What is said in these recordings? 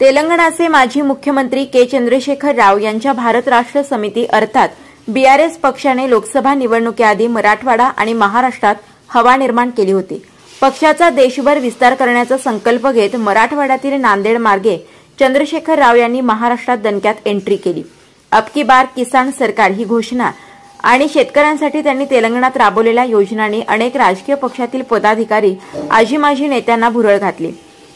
तेलंगणाचे माजी मुख्यमंत्री के चंद्रशेखर राव यांच्या भारत राष्ट्र समिती अर्थात बीआरएस पक्षाने लोकसभा निवडणुकीआधी मराठवाडा आणि महाराष्ट्रात हवा निर्माण केली होती। पक्षाचा देशभर विस्तार करण्याचा संकल्प घेत मराठवाड्यातील नांदेड मार्गे चंद्रशेखर राव यांनी महाराष्ट्रात दणक्यात एंट्री केली। अब की बार किसान सरकार ही घोषणा आणि शेतकऱ्यांसाठी त्यांनी तेलंगणात राबवलेल्या योजनांनी अनेक राजकीय पक्षातील पदाधिकारी आजी-माजी नेत्यांना भुरळ घातली।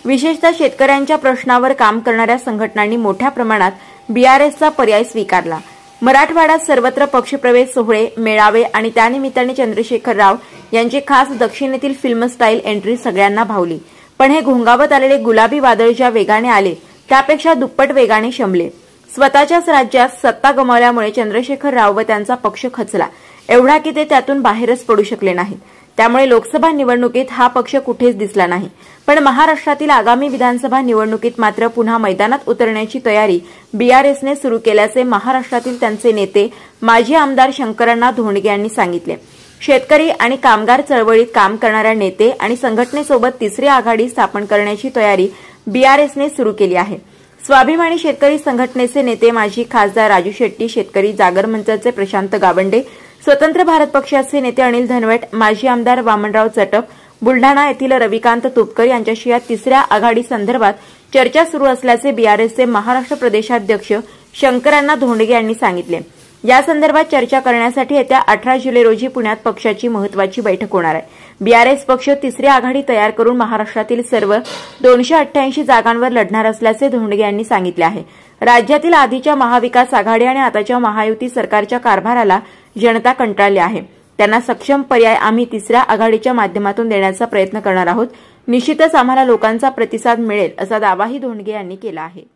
विशेषतः शेतकऱ्यांच्या प्रश्नावर काम करणाऱ्या संघटनांनी मोठ्या प्रमाणात बीआरएसचा पर्याय स्वीकारला। मराठवाड्यात सर्वत्र पक्षप्रवेश सोहळे, मेळावे आणि त्यानिमित्ताने चंद्रशेखर राव यांची खास दक्षिणेतील फिल्म स्टाईल एंट्री सगळ्यांना भावली। पण हे घोंगावत आलेले गुलाबी वादळ ज्या वेगाने आले त्यापेक्षा दुप्पट वेगाने शमले। स्वतःच्याच राज्यात सत्ता गमावल्यामुळे चंद्रशेखर राव व त्यांचा पक्ष खचला, एवढा की ते त्यातून बाहेरच पडू शकले नाहीत। त्यामुळे लोकसभा निवडणुकीत हा पक्ष कुठेच दिसला नाही। पण महाराष्ट्रातील आगामी विधानसभा निवडणुकीत मात्र पुन्हा मैदानात उतरण्याची तयारी बीआरएसने सुरू केल्याचे महाराष्ट्रातील त्यांचे नेते माजी आमदार शंकरअण्णा धोंडगे यांनी सांगितले। शेतकरी आणि कामगार चळवळीत काम करणाऱ्या नेते आणि संघटनेसोबत तिसरी आघाडी स्थापन करण्याची तयारी बीआरएसने सुरू केली आहे। स्वाभिमानी शेतकरी संघटनेचे नेते माजी खासदार राजू शेट्टी, शेतकरी जागर मंचाचे प्रशांत गावंडे, स्वतंत्र भारत पक्षाचे नेते अनिल धनवट, माजी आमदार वामनराव चटप, बुलढाणा येथील रविकांत तुपकर यांच्याशी या तिसऱ्या आघाडी संदर्भात चर्चा सुरू असल्याचे बीआरएसचे महाराष्ट्र प्रदेशाध्यक्ष शंकरअण्णा धोंडगे यांनी सांगितले। या संदर्भात चर्चा करण्यासाठी येत्या 18 जुलै रोजी पुण्यात पक्षाची महत्त्वाची बैठक होणार आहे। बीआरएस पक्ष तिसरी आघाडी तयार करून महाराष्ट्रातील सर्व 288 जागांवर लढणार असल्याचे धोंडगे यांनी सांगितले आहे। राज्यातील आधीच्या महाविकास आघाडी आणि आताच्या महायुती सरकारच्या कारभाराला जनता कंटाळली आहे। त्यांना सक्षम पर्याय आम्ही तिसऱ्या आघाडीच्या माध्यमातून देण्याचा प्रयत्न करणार आहोत। निश्चितच आम्हाला लोकांचा प्रतिसाद मिळेल असा दावाही धोंडगे यांनी केला आहे।